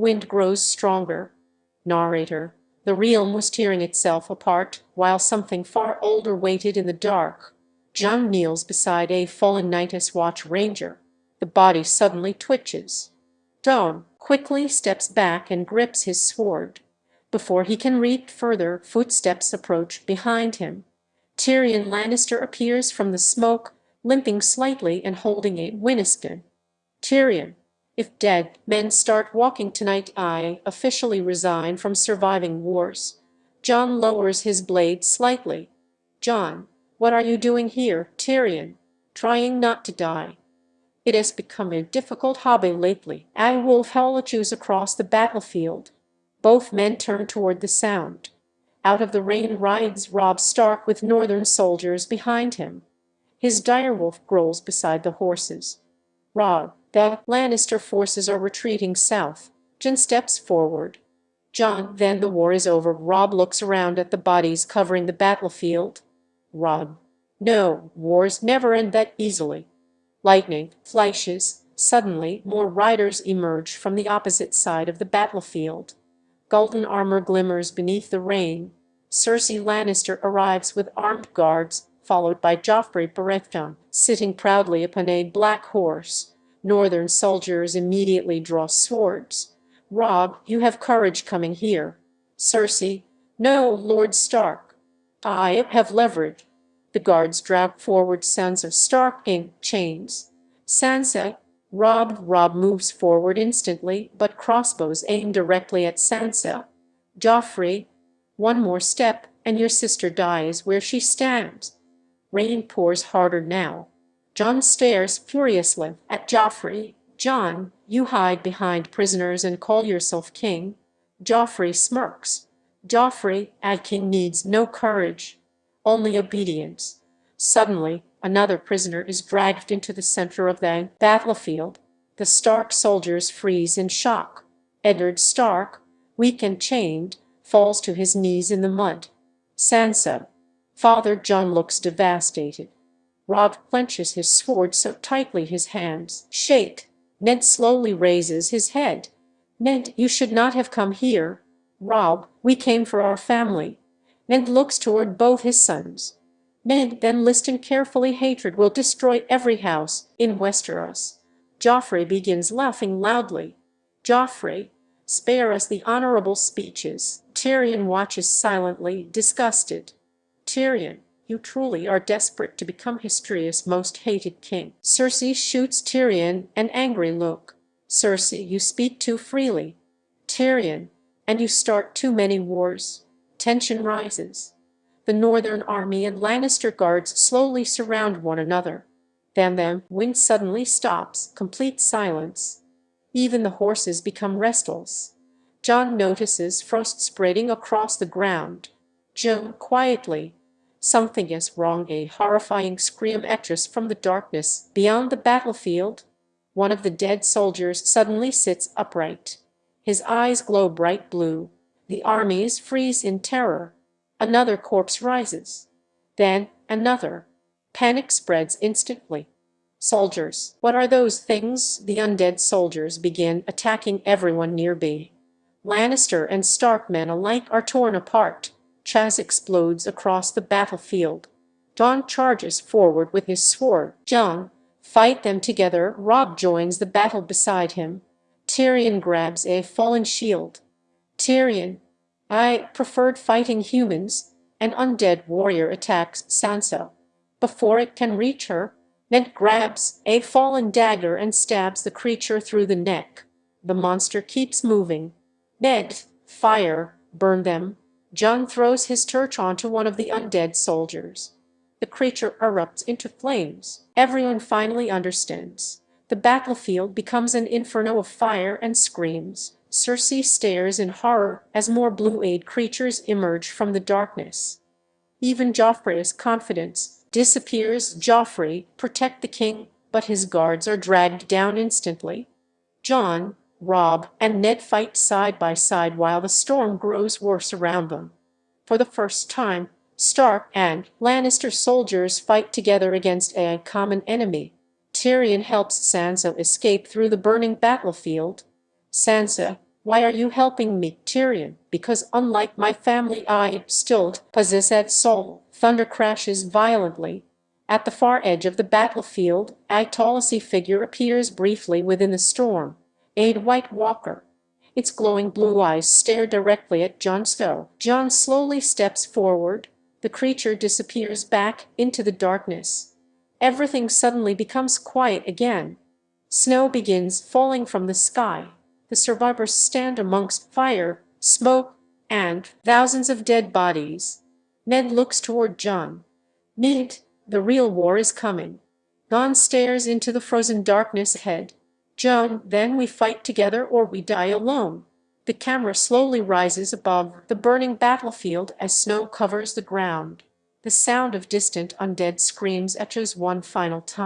wind grows stronger. Narrator. The realm was tearing itself apart, while something far older waited in the dark. John kneels beside a fallen Night's Watch ranger. The body suddenly twitches. John quickly steps back and grips his sword. Before he can reach further, footsteps approach behind him. Tyrion Lannister appears from the smoke, limping slightly and holding a wineskin. Tyrion. If dead men start walking tonight, I officially resign from surviving wars. Jon lowers his blade slightly. Jon, what are you doing here, Tyrion? Trying not to die. It has become a difficult hobby lately. A wolf howl chews across the battlefield. Both men turn toward the sound. Out of the rain rides Robb Stark with northern soldiers behind him. His direwolf growls beside the horses. Robb, the Lannister forces are retreating south. Jon steps forward. Jon, then the war is over. Robb looks around at the bodies covering the battlefield. Robb. No, wars never end that easily. Lightning flashes. Suddenly, more riders emerge from the opposite side of the battlefield. Golden armor glimmers beneath the rain. Cersei Lannister arrives with armed guards, followed by Joffrey Baratheon, sitting proudly upon a black horse. Northern soldiers immediately draw swords. Robb, you have courage coming here. Cersei. No, Lord Stark. I have leverage. The guards drag forward Sansa Stark in chains. Sansa. Robb moves forward instantly, but crossbows aim directly at Sansa. Joffrey. One more step, and your sister dies where she stands. Rain pours harder now. Jon stares furiously at Joffrey. Jon, you hide behind prisoners and call yourself king. Joffrey smirks. Joffrey, a king needs no courage, only obedience. Suddenly, another prisoner is dragged into the center of the battlefield. The Stark soldiers freeze in shock. Eddard Stark, weak and chained, falls to his knees in the mud. Sansa. Father Jon looks devastated. Robb clenches his sword so tightly his hands shake. Ned slowly raises his head. Ned, you should not have come here. Robb, we came for our family. Ned looks toward both his sons. Ned, then listen carefully. Hatred will destroy every house in Westeros. Joffrey begins laughing loudly. Joffrey, spare us the honorable speeches. Tyrion watches silently, disgusted. Tyrion, you truly are desperate to become history's most hated king. Cersei shoots Tyrion an angry look. Cersei, you speak too freely. Tyrion, and you start too many wars. Tension rises. The Northern Army and Lannister guards slowly surround one another. Then the wind suddenly stops, complete silence. Even the horses become restless. Jon notices frost spreading across the ground. Jon, quietly. Something is wrong. A horrifying scream echoes from the darkness beyond the battlefield. One of the dead soldiers suddenly sits upright. His eyes glow bright blue. The armies freeze in terror. Another corpse rises. Then another. Panic spreads instantly. Soldiers. What are those things? The undead soldiers begin attacking everyone nearby. Lannister and Stark men alike are torn apart. Chaz explodes across the battlefield. Jon charges forward with his sword. Jon, fight them together. Robb joins the battle beside him. Tyrion grabs a fallen shield. Tyrion, I preferred fighting humans. An undead warrior attacks Sansa. Before it can reach her, Ned grabs a fallen dagger and stabs the creature through the neck. The monster keeps moving. Ned, fire, burn them. Jon throws his torch onto one of the undead soldiers. The creature erupts into flames. Everyone finally understands. The battlefield becomes an inferno of fire and screams. Cersei stares in horror as more blue-eyed creatures emerge from the darkness. Even Joffrey's confidence disappears. Joffrey, protect the king, but his guards are dragged down instantly. Jon, Robb, and Ned fight side by side while the storm grows worse around them. For the first time, Stark and Lannister soldiers fight together against a common enemy. Tyrion helps Sansa escape through the burning battlefield. Sansa, Why are you helping me, Tyrion? Because unlike my family, I still possess that soul. Thunder crashes violently. At the far edge of the battlefield, a Talisi figure appears briefly within the storm. A White Walker. Its glowing blue eyes stare directly at Jon Snow. Jon slowly steps forward. The creature disappears back into the darkness. Everything suddenly becomes quiet again. Snow begins falling from the sky. The survivors stand amongst fire, smoke, and thousands of dead bodies. Ned looks toward Jon. Ned, the real war is coming. Jon stares into the frozen darkness ahead. Jon, then we fight together or we die alone. The camera slowly rises above the burning battlefield as snow covers the ground. The sound of distant undead screams echoes one final time.